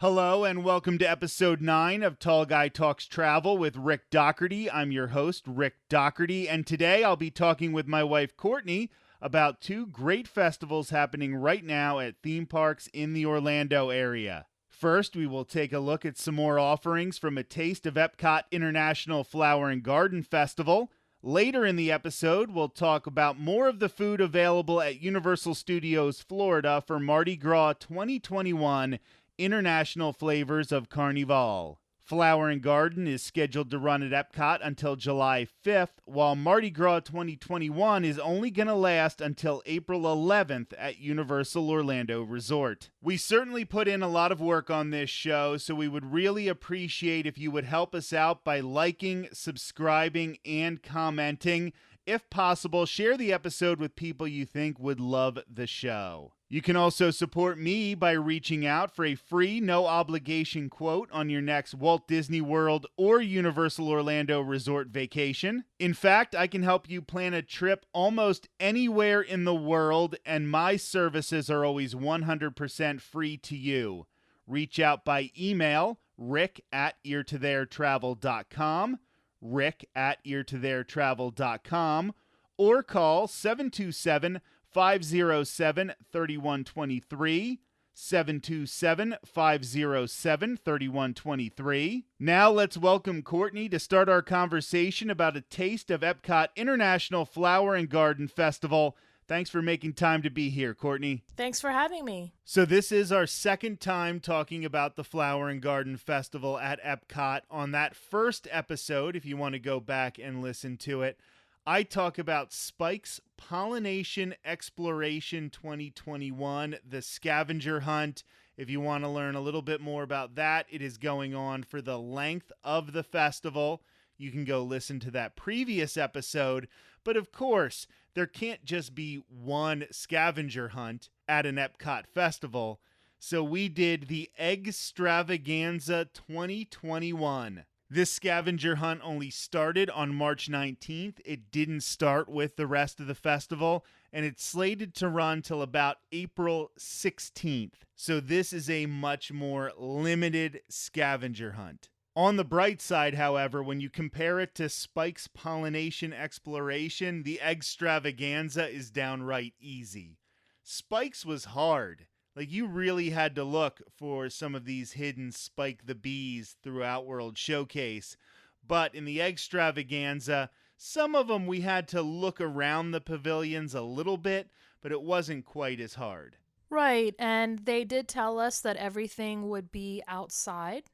Hello and welcome to episode 9 of Tall Guy Talks Travel with Rick Doherty. I'm your host, Rick Doherty, and today I'll be talking with my wife, Courtney, about two great festivals happening right now at theme parks in the Orlando area. First, we will take a look at some more offerings from A Taste of Epcot International Flower and Garden Festival. Later in the episode, we'll talk about more of the food available at Universal Studios Florida for Mardi Gras 2021 International Flavors of Carnival. Flower and Garden is scheduled to run at Epcot until July 5th, while Mardi Gras 2021 is only going to last until April 11th at Universal Orlando Resort. We certainly put in a lot of work on this show, so we would really appreciate if you would help us out by liking, subscribing, and commenting. If possible, share the episode with people you think would love the show. You can also support me by reaching out for a free, no-obligation quote on your next Walt Disney World or Universal Orlando Resort vacation. In fact, I can help you plan a trip almost anywhere in the world, and my services are always 100% free to you. Reach out by email, rick@eartotheretravel.com, rick@eartotheretravel.com, or call 727-507-3123, 727-507-3123. Now let's welcome Courtney to start our conversation about A Taste of Epcot International Flower and Garden Festival. Thanks for making time to be here, Courtney. Thanks for having me. So this is our second time talking about the Flower and Garden Festival at Epcot. On that first episode, if you want to go back and listen to it, I talk about Spike's Pollination Exploration 2021, the scavenger hunt. If you want to learn a little bit more about that, it is going on for the length of the festival. You can go listen to that previous episode. But of course, there can't just be one scavenger hunt at an Epcot festival. So we did the Eggstravaganza 2021. This scavenger hunt only started on March 19th. It didn't start with the rest of the festival, and it's slated to run till about April 16th. So this is a much more limited scavenger hunt. On the bright side, however, when you compare it to Spike's Pollination Exploration, the Eggstravaganza is downright easy. Spike's was hard. Like, you really had to look for some of these hidden Spike the Bees throughout World Showcase. But in the Eggstravaganza, some of them we had to look around the pavilions a little bit, but it wasn't quite as hard. Right, and they did tell us that everything would be outside.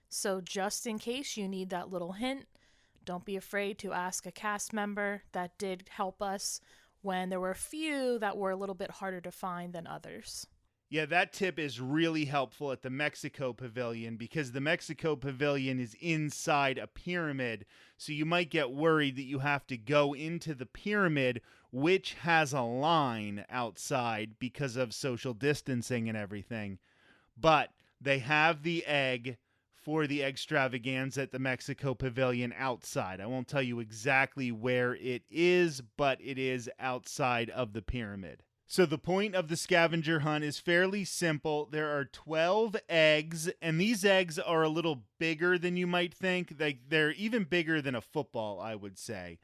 So just in case you need that little hint, don't be afraid to ask a cast member. That did help us when there were a few that were a little bit harder to find than others. Yeah, that tip is really helpful at the Mexico Pavilion because the Mexico Pavilion is inside a pyramid. So you might get worried that you have to go into the pyramid, which has a line outside because of social distancing and everything. But they have the egg for the Eggstravaganza at the Mexico Pavilion outside. I won't tell you exactly where it is, but it is outside of the pyramid. So the point of the scavenger hunt is fairly simple. There are 12 eggs, and these eggs are a little bigger than you might think. They're even bigger than a football, I would say.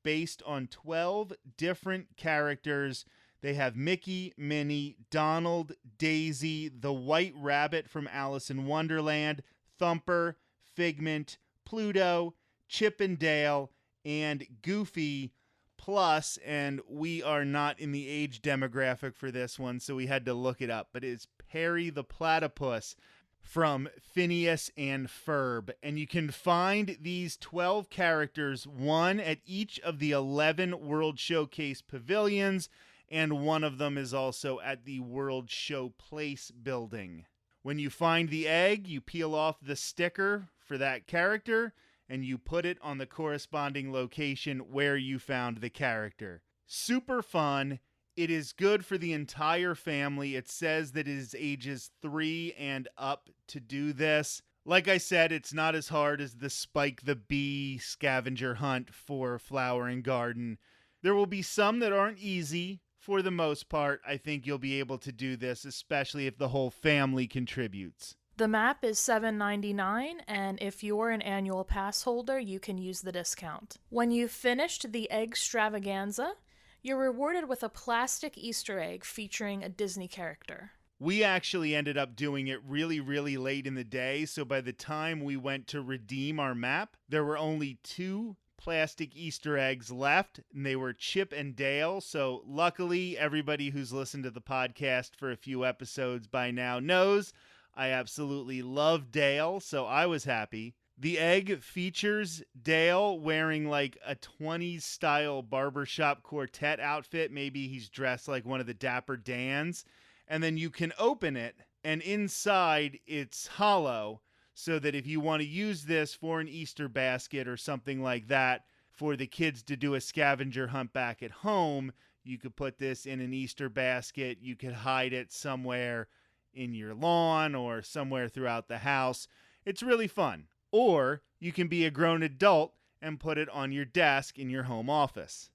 Based on 12 different characters. They have Mickey, Minnie, Donald, Daisy, the White Rabbit from Alice in Wonderland, Thumper, Figment, Pluto, Chip and Dale, and Goofy. Plus, and we are not in the age demographic for this one, so we had to look it up, but it's Perry the Platypus from Phineas and Ferb. And you can find these 12 characters, one at each of the 11 World Showcase pavilions, and one of them is also at the World Showplace building. When you find the egg, you peel off the sticker for that character, and you put it on the corresponding location where you found the character. Super fun. It is good for the entire family. It says that it is ages 3 and up to do this. Like I said, it's not as hard as the Spike the Bee scavenger hunt for Flower and Garden. There will be some that aren't easy. For the most part, I think you'll be able to do this, especially if the whole family contributes. The map is $7.99, and if you're an annual pass holder, you can use the discount. When you've finished the egg extravaganza, you're rewarded with a plastic Easter egg featuring a Disney character. We actually ended up doing it really, really late in the day, so by the time we went to redeem our map, there were only 2 plastic Easter eggs left, and they were Chip and Dale. So luckily, everybody who's listened to the podcast for a few episodes by now knows I absolutely love Dale, so I was happy. The egg features Dale wearing like a 20s style barbershop quartet outfit. Maybe he's dressed like one of the Dapper Dans. And then you can open it, and inside it's hollow, so that if you want to use this for an Easter basket or something like that, for the kids to do a scavenger hunt back at home, you could put this in an Easter basket. You could hide it somewhere in your lawn or somewhere throughout the house. It's really fun. Or you can be a grown adult and put it on your desk in your home office.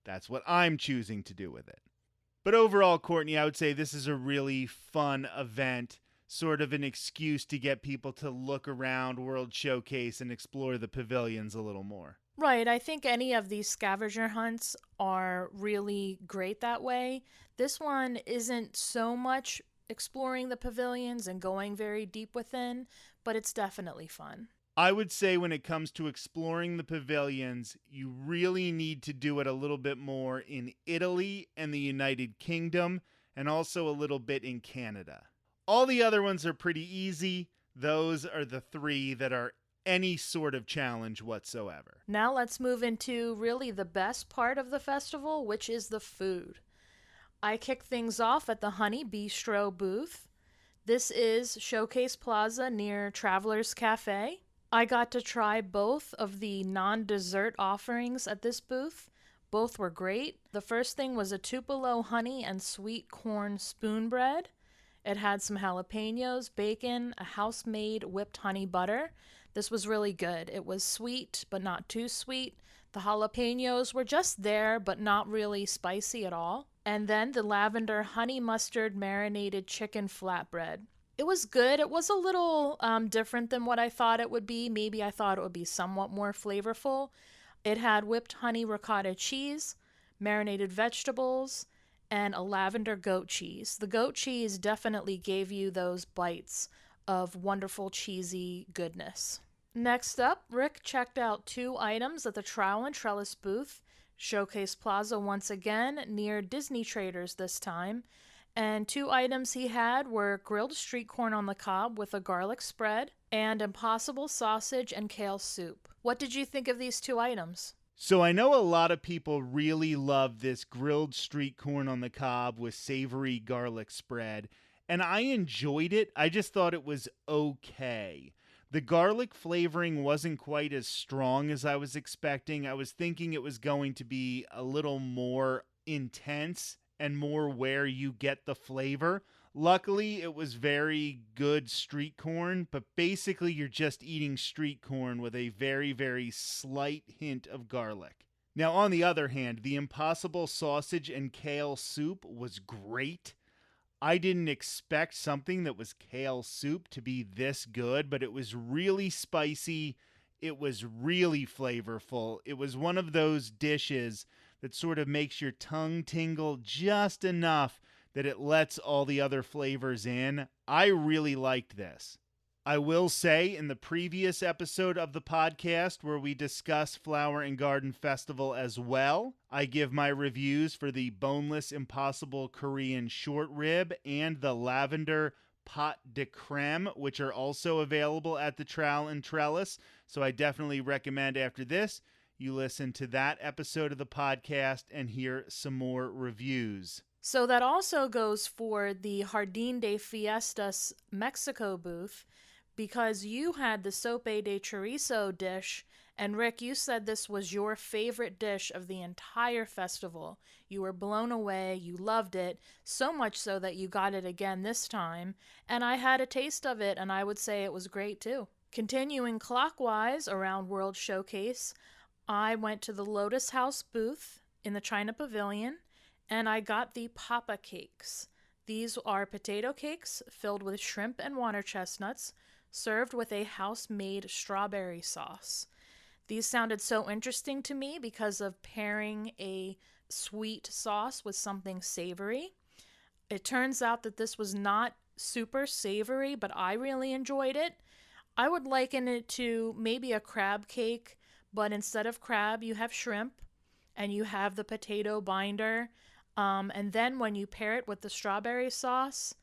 That's what I'm choosing to do with it. But overall, Courtney, I would say this is a really fun event, sort of an excuse to get people to look around World Showcase and explore the pavilions a little more. Right, I think any of these scavenger hunts are really great that way. This one isn't so much exploring the pavilions and going very deep within, but it's definitely fun. I would say when it comes to exploring the pavilions, you really need to do it a little bit more in Italy and the United Kingdom, and also a little bit in Canada. All the other ones are pretty easy. Those are the 3 that are any sort of challenge whatsoever. Now let's move into really the best part of the festival, which is the food. I kicked things off at the Honey Bistro booth. This is Showcase Plaza near Travelers Cafe. I got to try both of the non-dessert offerings at this booth. Both were great. The first thing was a Tupelo honey and sweet corn spoon bread. It had some jalapenos, bacon, a house-made whipped honey butter. This was really good. It was sweet, but not too sweet. The jalapenos were just there, but not really spicy at all. And then the lavender honey mustard marinated chicken flatbread. It was good. It was a little different than what I thought it would be. Maybe I thought it would be somewhat more flavorful. It had whipped honey ricotta cheese, marinated vegetables, and a lavender goat cheese. The goat cheese definitely gave you those bites of wonderful cheesy goodness. Next up, Rick checked out 2 items at the Trowel and Trellis booth, Showcase Plaza once again, near Disney Traders this time. And 2 items he had were grilled street corn on the cob with a garlic spread and Impossible sausage and kale soup. What did you think of these 2 items? So I know a lot of people really love this grilled street corn on the cob with savory garlic spread, and I enjoyed it. I just thought it was okay. The garlic flavoring wasn't quite as strong as I was expecting. I was thinking it was going to be a little more intense and more where you get the flavor. Luckily, it was very good street corn, but basically you're just eating street corn with a very, very slight hint of garlic. Now, on the other hand, the Impossible sausage and kale soup was great. I didn't expect something that was kale soup to be this good, but it was really spicy. It was really flavorful. It was one of those dishes that sort of makes your tongue tingle just enough that it lets all the other flavors in. I really liked this. I will say in the previous episode of the podcast where we discuss Flower and Garden Festival as well, I give my reviews for the boneless Impossible Korean short rib and the lavender pot de creme, which are also available at the Trowel and Trellis. So I definitely recommend after this, you listen to that episode of the podcast and hear some more reviews. So that also goes for the Jardín de Fiestas Mexico booth, because you had the sope de chorizo dish, and Rick, you said this was your favorite dish of the entire festival. You were blown away, you loved it, so much so that you got it again this time, and I had a taste of it, and I would say it was great too. Continuing clockwise around World Showcase, I went to the Lotus House booth in the China Pavilion, and I got the Papa Cakes. These are potato cakes filled with shrimp and water chestnuts, served with a house-made strawberry sauce. These sounded so interesting to me because of pairing a sweet sauce with something savory. It turns out that this was not super savory, but I really enjoyed it. I would liken it to maybe a crab cake, but instead of crab, you have shrimp and you have the potato binder. And then when you pair it with the strawberry sauce,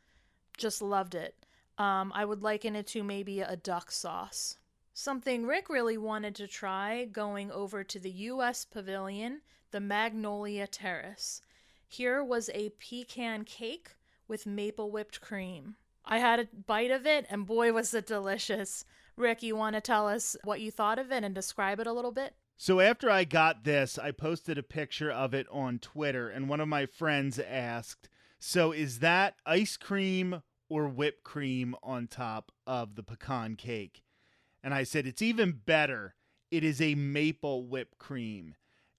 just loved it. I would liken it to maybe a duck sauce. Something Rick really wanted to try going over to the U.S. Pavilion, the Magnolia Terrace. Here was a pecan cake with maple whipped cream. I had a bite of it, and boy, was it delicious. Rick, you want to tell us what you thought of it and describe it a little bit? So after I got this, I posted a picture of it on Twitter, and one of my friends asked, so is that ice cream or whipped cream on top of the pecan cake? And I said, it's even better. It is a maple whipped cream.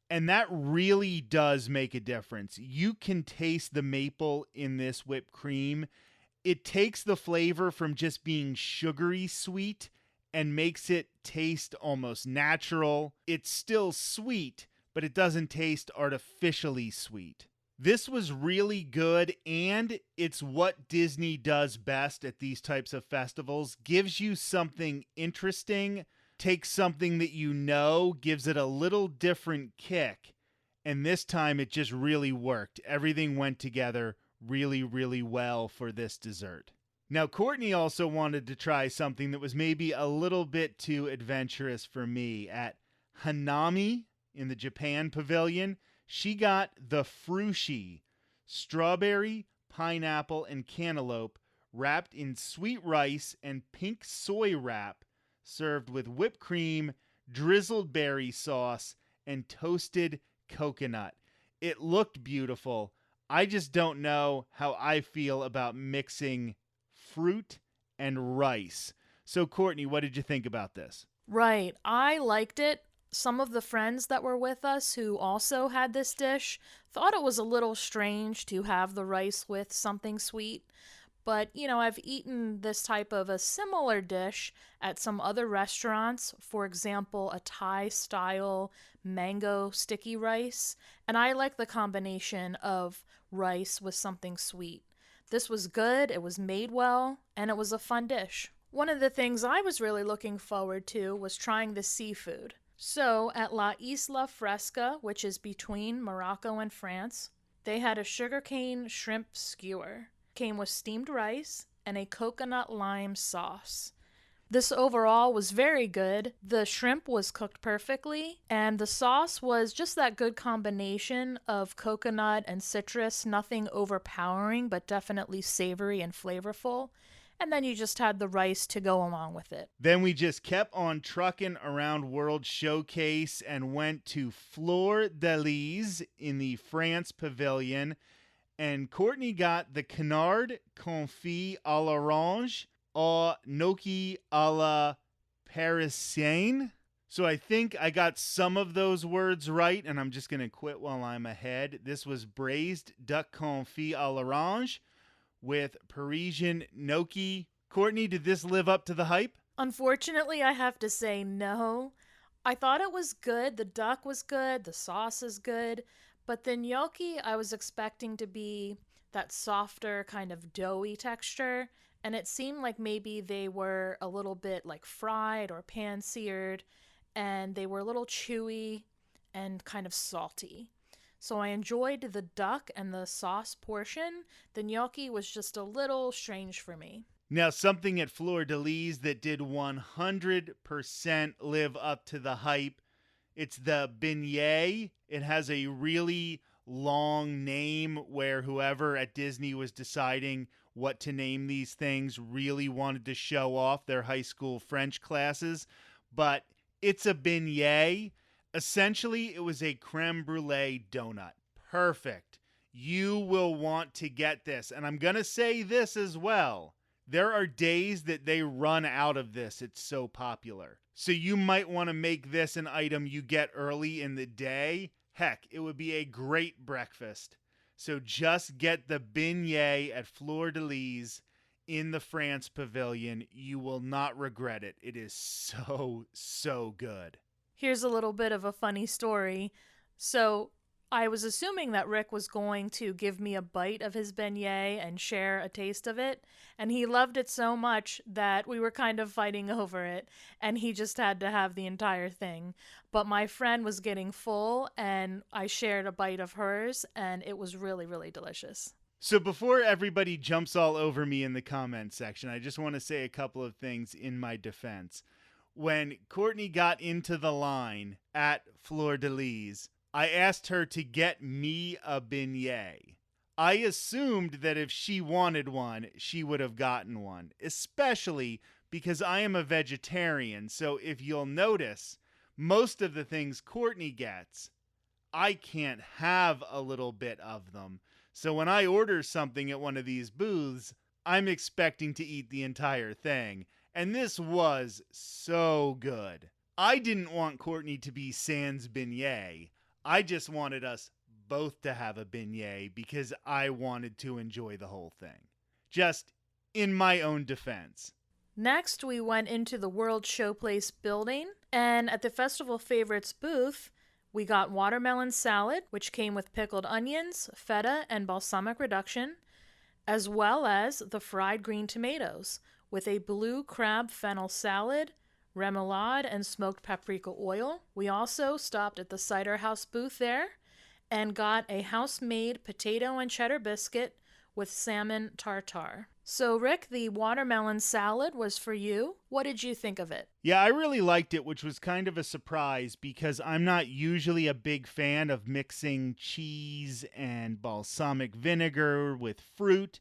And that really does make a difference. You can taste the maple in this whipped cream. It takes the flavor from just being sugary sweet and makes it taste almost natural. It's still sweet, but it doesn't taste artificially sweet. This was really good, and it's what Disney does best at these types of festivals. Gives you something interesting, takes something that you know, gives it a little different kick, and this time it just really worked. Everything went together really, really well for this dessert. Now, Courtney also wanted to try something that was maybe a little bit too adventurous for me. At Hanami in the Japan Pavilion, she got the Frushi, strawberry, pineapple, and cantaloupe wrapped in sweet rice and pink soy wrap, served with whipped cream, drizzled berry sauce, and toasted coconut. It looked beautiful. I just don't know how I feel about mixing fruit and rice. So, Courtney, what did you think about this? Right. I liked it. Some of the friends that were with us who also had this dish thought it was a little strange to have the rice with something sweet. But, I've eaten this type of a similar dish at some other restaurants. For example, a Thai style mango sticky rice. And I like the combination of rice with something sweet. This was good, it was made well, and it was a fun dish. One of the things I was really looking forward to was trying the seafood. So, at La Isla Fresca, which is between Morocco and France, they had a sugarcane shrimp skewer. Came with steamed rice and a coconut lime sauce. This overall was very good. The shrimp was cooked perfectly, and the sauce was just that good combination of coconut and citrus, nothing overpowering, but definitely savory and flavorful. And then you just had the rice to go along with it. Then we just kept on trucking around World Showcase and went to Fleur de Lis in the France Pavilion. And Courtney got the canard confit à l'orange or gnocchi à la parisienne. So I think I got some of those words right, and I'm just going to quit while I'm ahead. This was braised duck confit à l'orange with Parisian gnocchi. Courtney, did this live up to the hype? Unfortunately, I have to say no. I thought it was good. The duck was good. The sauce is good. But the gnocchi, I was expecting to be that softer kind of doughy texture. And it seemed like maybe they were a little bit like fried or pan-seared. And they were a little chewy and kind of salty. So I enjoyed the duck and the sauce portion. The gnocchi was just a little strange for me. Now, something at Fleur de Lis that did 100% live up to the hype. It's the beignet. It has a really long name where whoever at Disney was deciding what to name these things really wanted to show off their high school French classes. But it's a beignet. Essentially, it was a creme brulee donut. Perfect. You will want to get this. And I'm going to say this as well. There are days that they run out of this. It's so popular. So you might want to make this an item you get early in the day. Heck, it would be a great breakfast. So just get the beignet at Fleur de Lis in the France Pavilion. You will not regret it. It is so, so good. Here's a little bit of a funny story. So I was assuming that Rick was going to give me a bite of his beignet and share a taste of it. And he loved it so much that we were kind of fighting over it. And he just had to have the entire thing. But my friend was getting full and I shared a bite of hers and it was really, really delicious. So before everybody jumps all over me in the comment section, I just want to say a couple of things in my defense. When Courtney got into the line at Fleur de Lis, I asked her to get me a beignet. I assumed that if she wanted one, she would have gotten one, especially because I am a vegetarian. So if you'll notice, most of the things Courtney gets, I can't have a little bit of them. So when I order something at one of these booths, I'm expecting to eat the entire thing. And this was so good. I didn't want Courtney to be sans beignet. I just wanted us both to have a beignet because I wanted to enjoy the whole thing. Just in my own defense. Next, we went into the World Showplace building, and at the Festival Favorites booth, we got watermelon salad, which came with pickled onions, feta, and balsamic reduction, as well as the fried green tomatoes, with a blue crab fennel salad, remoulade, and smoked paprika oil. We also stopped at the Cider House booth there and got a house-made potato and cheddar biscuit with salmon tartare. So, Rick, the watermelon salad was for you. What did you think of it? Yeah, I really liked it, which was kind of a surprise because I'm not usually a big fan of mixing cheese and balsamic vinegar with fruit.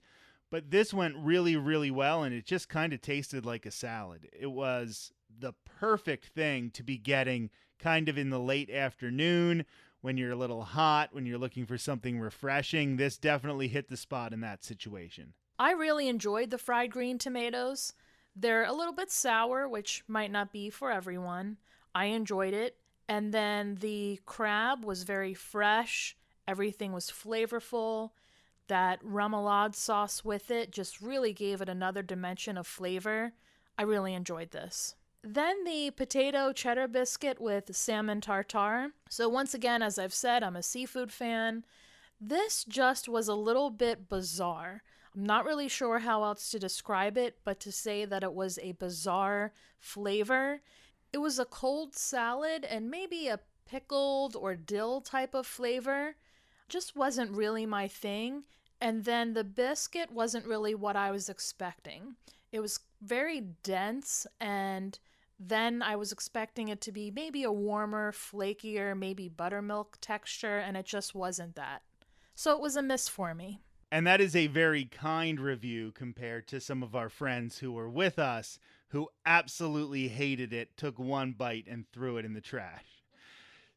But this went really, really well, and it just kind of tasted like a salad. It was the perfect thing to be getting kind of in the late afternoon when you're a little hot, when you're looking for something refreshing. This definitely hit the spot in that situation. I really enjoyed the fried green tomatoes. They're a little bit sour, which might not be for everyone. I enjoyed it. And then the crab was very fresh. Everything was flavorful. That remoulade sauce with it just really gave it another dimension of flavor. I really enjoyed this. Then the potato cheddar biscuit with salmon tartare. So once again, as I've said, I'm a seafood fan. This just was a little bit bizarre. I'm not really sure how else to describe it, but to say that it was a bizarre flavor. It was a cold salad and maybe a pickled or dill type of flavor. Just wasn't really my thing. And then the biscuit wasn't really what I was expecting. It was very dense, and then I was expecting it to be maybe a warmer, flakier, maybe buttermilk texture, and it just wasn't that. So it was a miss for me. And that is a very kind review compared to some of our friends who were with us who absolutely hated it, took one bite, and threw it in the trash.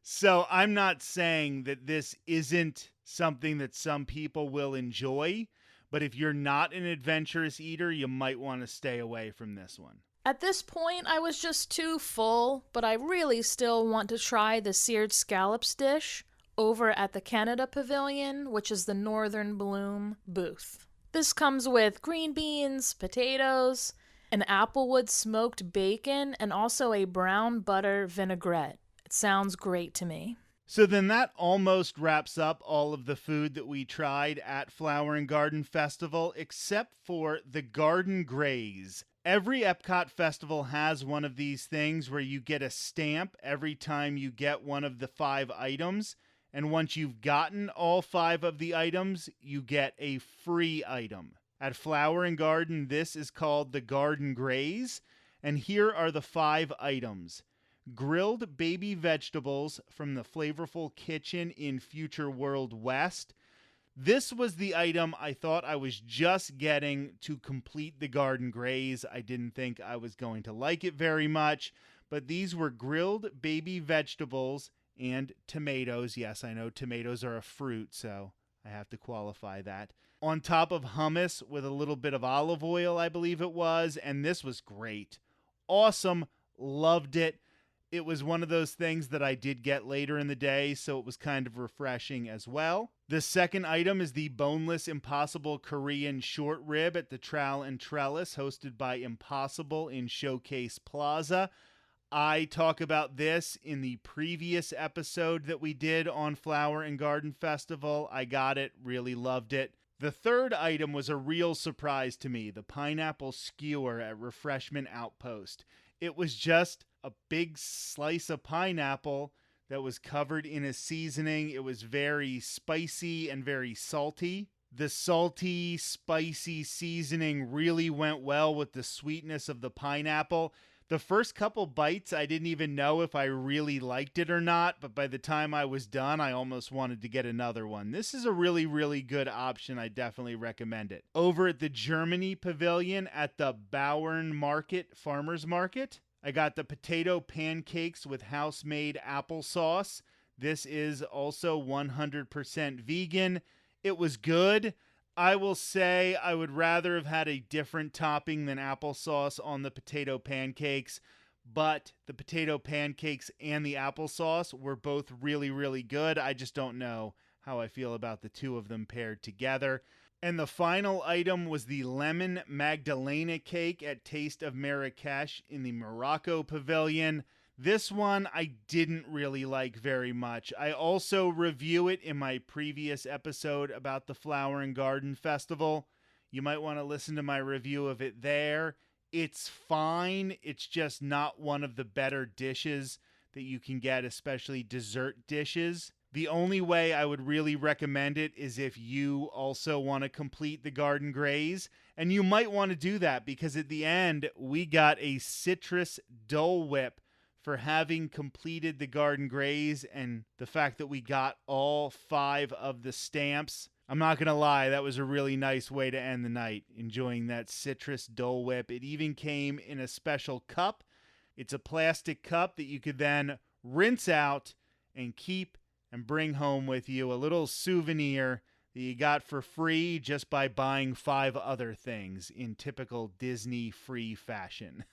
So I'm not saying that this isn't something that some people will enjoy, but if you're not an adventurous eater, you might want to stay away from this one. At this point, I was just too full, but I really still want to try the seared scallops dish over at the Canada Pavilion, which is the Northern Bloom booth. This comes with green beans, potatoes, an applewood smoked bacon, and also a brown butter vinaigrette. It sounds great to me. So then that almost wraps up all of the food that we tried at Flower and Garden Festival, except for the Garden Graze. Every Epcot festival has one of these things where you get a stamp every time you get one of the 5 items. And once you've gotten all 5 of the items, you get a free item. At Flower and Garden, this is called the Garden Graze. And here are the 5 items. Grilled baby vegetables from the Flavorful Kitchen in Future World West. This was the item I thought I was just getting to complete the Garden Graze. I didn't think I was going to like it very much, but these were grilled baby vegetables and tomatoes. Yes, I know tomatoes are a fruit, so I have to qualify that. On top of hummus with a little bit of olive oil, I believe it was, and this was great. Awesome. Loved it. It was one of those things that I did get later in the day, so it was kind of refreshing as well. The second item is the boneless Impossible Korean short rib at the Trowel and Trellis, hosted by Impossible in Showcase Plaza. I talk about this in the previous episode that we did on Flower and Garden Festival. I got it, really loved it. The third item was a real surprise to me, the pineapple skewer at Refreshment Outpost. It was just a big slice of pineapple that was covered in a seasoning. It was very spicy and very salty. The salty, spicy seasoning really went well with the sweetness of the pineapple. The first couple bites, I didn't even know if I really liked it or not, but by the time I was done, I almost wanted to get another one. This is a really, really good option. I definitely recommend it. Over at the Germany Pavilion at the Bauern Market Farmers Market, I got the potato pancakes with house-made applesauce. This is also 100% vegan. It was good. I will say I would rather have had a different topping than applesauce on the potato pancakes, but the potato pancakes and the applesauce were both really, really good. I just don't know how I feel about the two of them paired together. And the final item was the lemon Magdalena cake at Taste of Marrakesh in the Morocco Pavilion. This one I didn't really like very much. I also review it in my previous episode about the Flower and Garden Festival. You might want to listen to my review of it there. It's fine. It's just not one of the better dishes that you can get, especially dessert dishes. The only way I would really recommend it is if you also want to complete the Garden Graze. And you might want to do that because at the end, we got a citrus Dole Whip for having completed the Garden Graze, and the fact that we got all 5 of the stamps. I'm not going to lie, that was a really nice way to end the night, enjoying that citrus Dole Whip. It even came in a special cup. It's a plastic cup that you could then rinse out and keep and bring home with you. A little souvenir that you got for free just by buying 5 other things in typical Disney free fashion.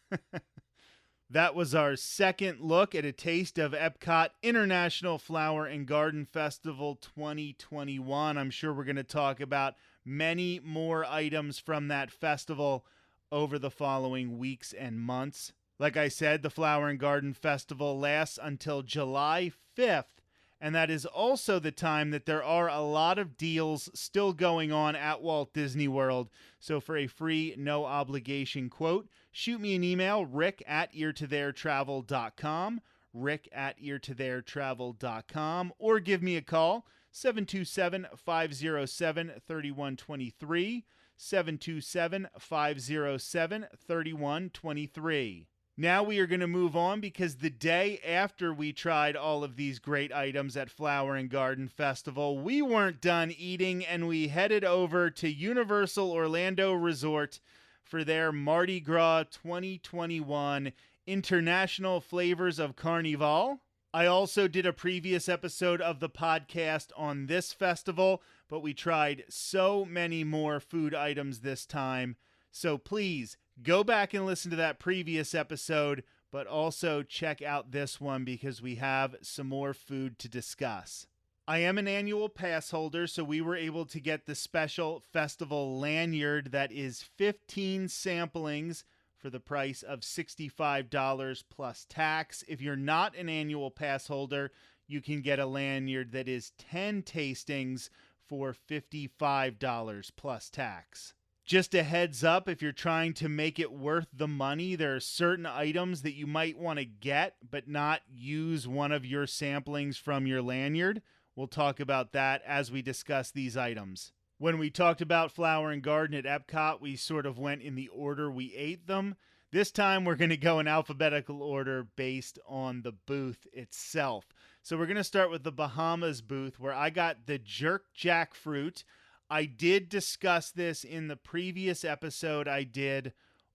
That was our second look at a taste of Epcot International Flower and Garden Festival 2021. I'm sure we're going to talk about many more items from that festival over the following weeks and months. Like I said, the Flower and Garden Festival lasts until July 5th, and that is also the time that there are a lot of deals still going on at Walt Disney World. So for a free, no obligation quote, shoot me an email, rick@eartotheretravel.com, rick@eartotheretravel.com, or give me a call, 727-507-3123, 727-507-3123. Now we are going to move on because the day after we tried all of these great items at Flower and Garden Festival, we weren't done eating and we headed over to Universal Orlando Resort for their Mardi Gras 2021 International Flavors of Carnival. I also did a previous episode of the podcast on this festival, but we tried so many more food items this time. So please, go back and listen to that previous episode, but also check out this one because we have some more food to discuss. I am an annual pass holder, so we were able to get the special festival lanyard that is 15 samplings for the price of $65 plus tax. If you're not an annual pass holder, you can get a lanyard that is 10 tastings for $55 plus tax. Just a heads up, if you're trying to make it worth the money, there are certain items that you might want to get but not use one of your samplings from your lanyard. We'll talk about that as we discuss these items. When we talked about Flower and Garden at Epcot, we sort of went in the order we ate them. This time we're going to go in alphabetical order based on the booth itself. So we're going to start with the Bahamas booth where I got the jerk jackfruit. I did discuss this in the previous episode I did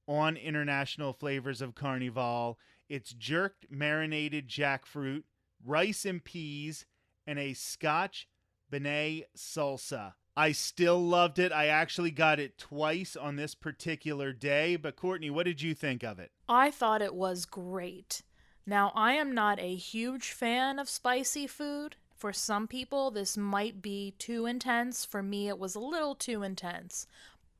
on International Flavors of Carnival. It's jerked marinated jackfruit, rice and peas, and a Scotch benet salsa. I still loved it. I actually got it twice on this particular day. But Courtney, what did you think of it? I thought it was great. Now, I am not a huge fan of spicy food. For some people, this might be too intense. For me, it was a little too intense.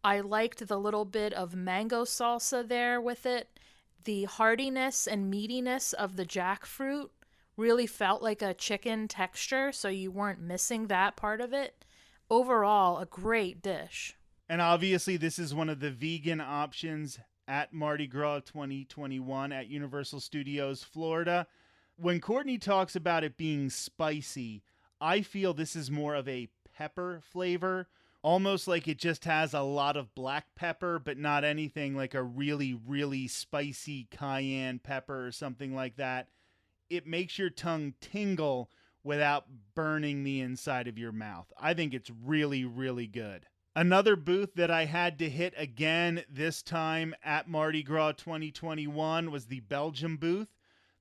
I liked the little bit of mango salsa there with it. The hardiness and meatiness of the jackfruit really felt like a chicken texture, so you weren't missing that part of it. Overall, a great dish. And obviously, this is one of the vegan options at Mardi Gras 2021 at Universal Studios Florida. When Courtney talks about it being spicy, I feel this is more of a pepper flavor, almost like it just has a lot of black pepper, but not anything like a really, really spicy cayenne pepper or something like that. It makes your tongue tingle without burning the inside of your mouth. I think it's really, really good. Another booth that I had to hit again this time at Mardi Gras 2021 was the Belgium booth.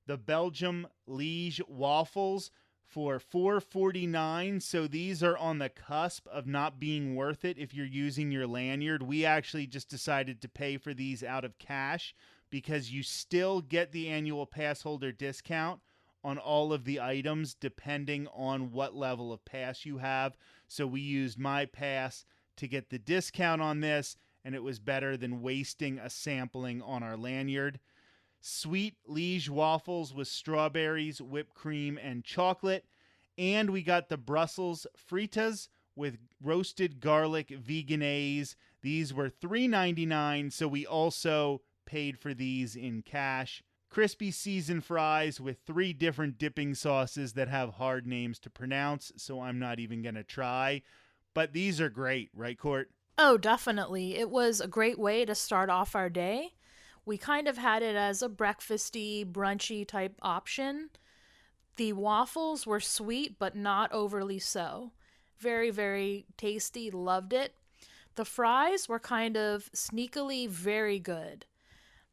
The Belgium Liege waffles for $4.49. So these are on the cusp of not being worth it if you're using your lanyard. We actually just decided to pay for these out of cash because you still get the annual pass holder discount on all of the items depending on what level of pass you have. So we used my pass to get the discount on this, and it was better than wasting a sampling on our lanyard. Sweet Liege waffles with strawberries, whipped cream, and chocolate. And we got the Brussels fritas with roasted garlic veganese. These were $3.99, so we also paid for these in cash. Crispy seasoned fries with 3 different dipping sauces that have hard names to pronounce, so I'm not even going to try. But these are great, right, Court? Oh, definitely. It was a great way to start off our day. We kind of had it as a breakfasty, brunchy type option. The waffles were sweet, but not overly so. Very, very tasty. Loved it. The fries were kind of sneakily very good.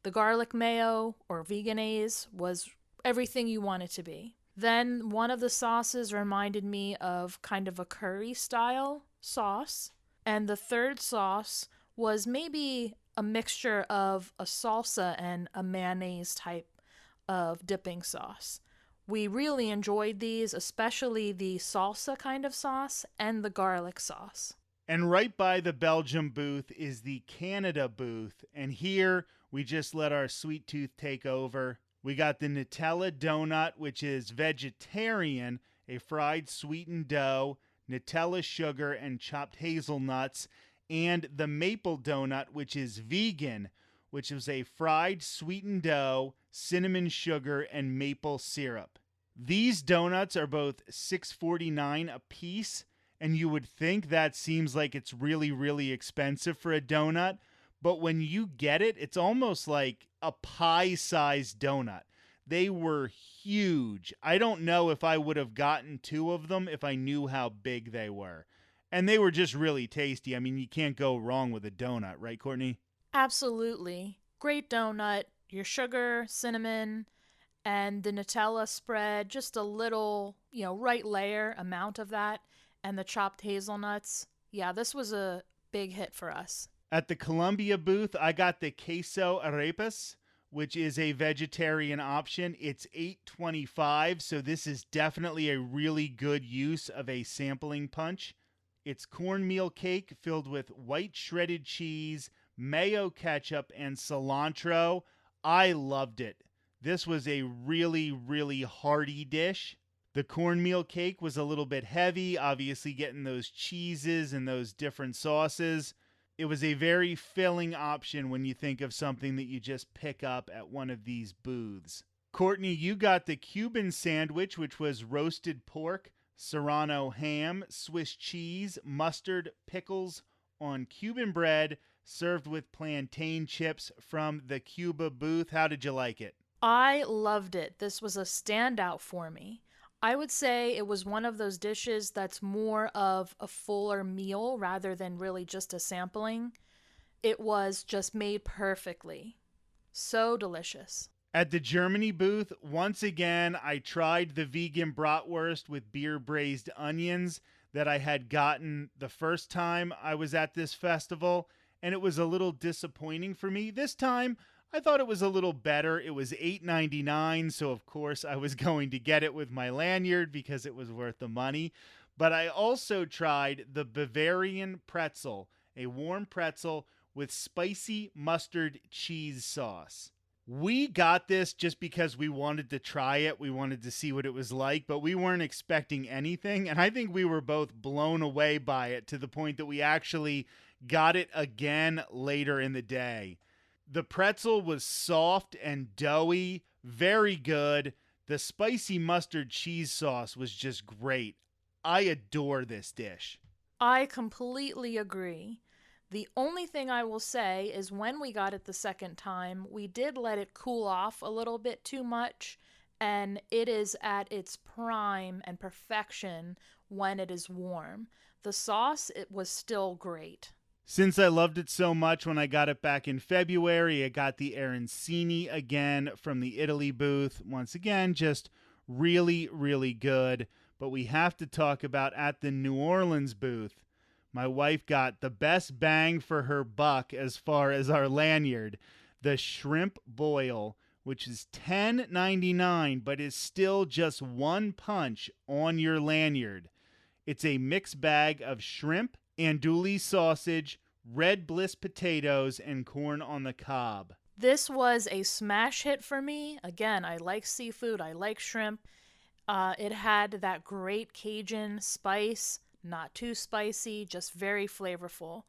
The garlic mayo or veganese was everything you want it to be. Then one of the sauces reminded me of kind of a curry style sauce. And the third sauce was maybe a mixture of a salsa and a mayonnaise type of dipping sauce. We really enjoyed these, especially the salsa kind of sauce and the garlic sauce. And right by the Belgium booth is the Canada booth. And here we just let our sweet tooth take over. We got the Nutella donut, which is vegetarian, a fried sweetened dough, Nutella sugar, and chopped hazelnuts, and the maple donut, which is vegan, which is a fried sweetened dough, cinnamon sugar, and maple syrup. These donuts are both $6.49 a piece, and you would think that seems like it's really, really expensive for a donut, but when you get it, it's almost like a pie-sized donut. They were huge. I don't know if I would have gotten 2 of them if I knew how big they were. And they were just really tasty. I mean, you can't go wrong with a donut, right, Courtney? Absolutely. Great donut. Your sugar, cinnamon, and the Nutella spread, just a little, right layer amount of that, and the chopped hazelnuts. Yeah, this was a big hit for us. At the Columbia booth, I got the queso arepas, which is a vegetarian option. It's $8.25, so this is definitely a really good use of a sampling punch. It's cornmeal cake filled with white shredded cheese, mayo ketchup, and cilantro. I loved it. This was a really, really hearty dish. The cornmeal cake was a little bit heavy, obviously getting those cheeses and those different sauces. It was a very filling option when you think of something that you just pick up at one of these booths. Courtney, you got the Cuban sandwich, which was roasted pork, Serrano ham, Swiss cheese, mustard, pickles on Cuban bread, served with plantain chips from the Cuba booth. How did you like it? I loved it. This was a standout for me. I would say it was one of those dishes that's more of a fuller meal rather than really just a sampling. It was just made perfectly. So delicious. At the Germany booth, once again, I tried the vegan bratwurst with beer braised onions that I had gotten the first time I was at this festival, and it was a little disappointing for me. This time, I thought it was a little better. It was $8.99, so of course I was going to get it with my lanyard because it was worth the money. But I also tried the Bavarian pretzel, a warm pretzel with spicy mustard cheese sauce. We got this just because we wanted to try it. We wanted to see what it was like, but we weren't expecting anything. And I think we were both blown away by it to the point that we actually got it again later in the day. The pretzel was soft and doughy, very good. The spicy mustard cheese sauce was just great. I adore this dish. I completely agree. The only thing I will say is when we got it the second time, we did let it cool off a little bit too much, and it is at its prime and perfection when it is warm. The sauce, it was still great. Since I loved it so much when I got it back in February, I got the arancini again from the Italy booth. Once again, just really, really good. But we have to talk about at the New Orleans booth. My wife got the best bang for her buck as far as our lanyard. The shrimp boil, which is $10.99, but is still just one punch on your lanyard. It's a mixed bag of shrimp, andouille sausage, red bliss potatoes, and corn on the cob. This was a smash hit for me. Again, I like seafood, I like shrimp. It had that great Cajun spice, not too spicy, just very flavorful.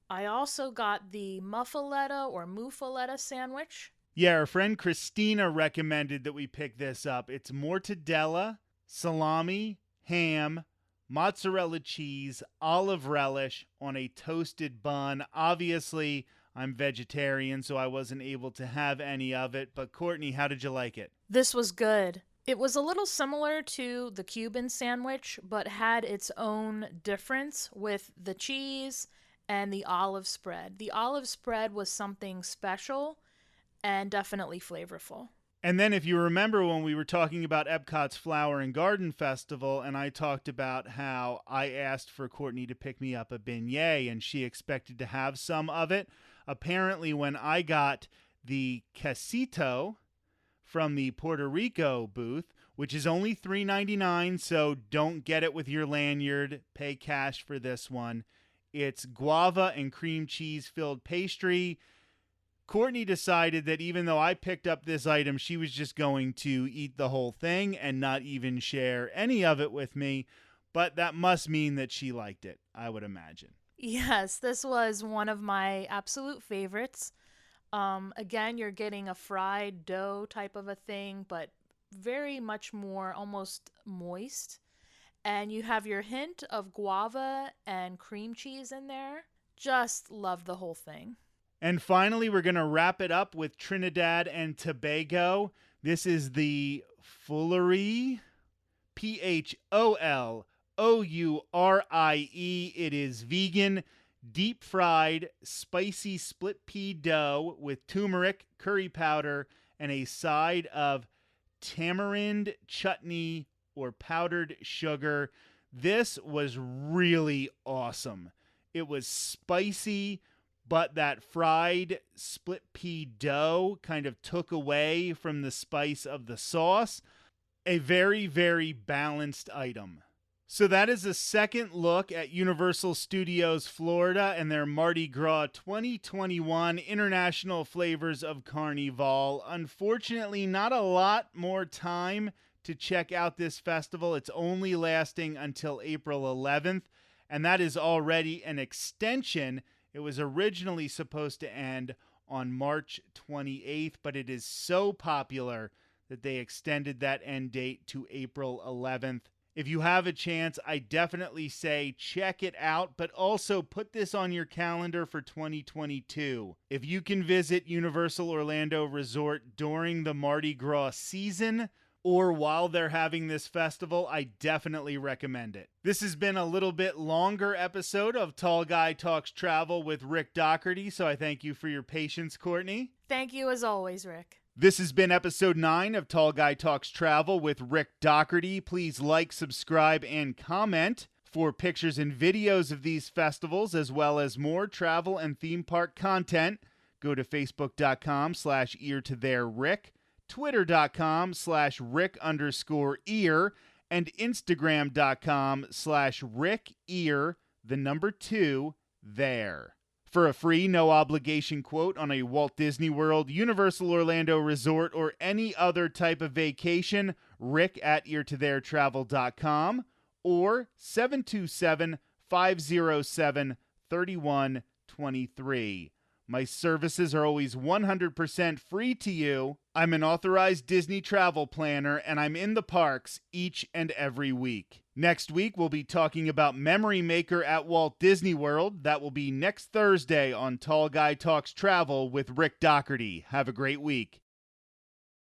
I also got the muffaletta or muffaletta sandwich. Yeah, our friend Christina recommended that we pick this up. It's mortadella, salami, ham, mozzarella cheese, olive relish on a toasted bun. Obviously, I'm vegetarian, so I wasn't able to have any of it. But Courtney, how did you like it? This was good. It was a little similar to the Cuban sandwich, but had its own difference with the cheese and the olive spread. The olive spread was something special and definitely flavorful. And then if you remember when we were talking about Epcot's Flower and Garden Festival, and I talked about how I asked for Courtney to pick me up a beignet and she expected to have some of it, apparently when I got the quesito from the Puerto Rico booth, which is only $3.99, so don't get it with your lanyard, pay cash for this one. It's guava and cream cheese filled pastry. Courtney decided that even though I picked up this item, she was just going to eat the whole thing and not even share any of it with me. But that must mean that she liked it, I would imagine. Yes, this was one of my absolute favorites. Again, you're getting a fried dough type of a thing, but very much more almost moist. And you have your hint of guava and cream cheese in there. Just love the whole thing. And finally, we're going to wrap it up with Trinidad and Tobago. This is the Foolerie, Pholourie. It is vegan, deep-fried, spicy split pea dough with turmeric, curry powder, and a side of tamarind chutney or powdered sugar. This was really awesome. It was spicy, but that fried split pea dough kind of took away from the spice of the sauce. A very, very balanced item. So that is a second look at Universal Studios Florida and their Mardi Gras 2021 International Flavors of Carnival. Unfortunately, not a lot more time to check out this festival. It's only lasting until April 11th, and that is already an extension. It was originally supposed to end on March 28th, but it is so popular that they extended that end date to April 11th. If you have a chance, I definitely say check it out, but also put this on your calendar for 2022. If you can visit Universal Orlando Resort during the Mardi Gras season or while they're having this festival, I definitely recommend it. This has been a little bit longer episode of Tall Guy Talks Travel with Rick Doherty, so I thank you for your patience, Courtney. Thank you as always, Rick. This has been episode 9 of Tall Guy Talks Travel with Rick Doherty. Please like, subscribe, and comment for pictures and videos of these festivals, as well as more travel and theme park content. Go to facebook.com/ear-to-there-rick, twitter.com/rick_ear, and instagram.com/rickear, the number 2, there. For a free, no obligation quote on a Walt Disney World, Universal Orlando Resort, or any other type of vacation, rick@eartotheretravel.com or 727-507-3123. My services are always 100% free to you. I'm an authorized Disney travel planner, and I'm in the parks each and every week. Next week, we'll be talking about Memory Maker at Walt Disney World. That will be next Thursday on Tall Guy Talks Travel with Rick Doherty. Have a great week.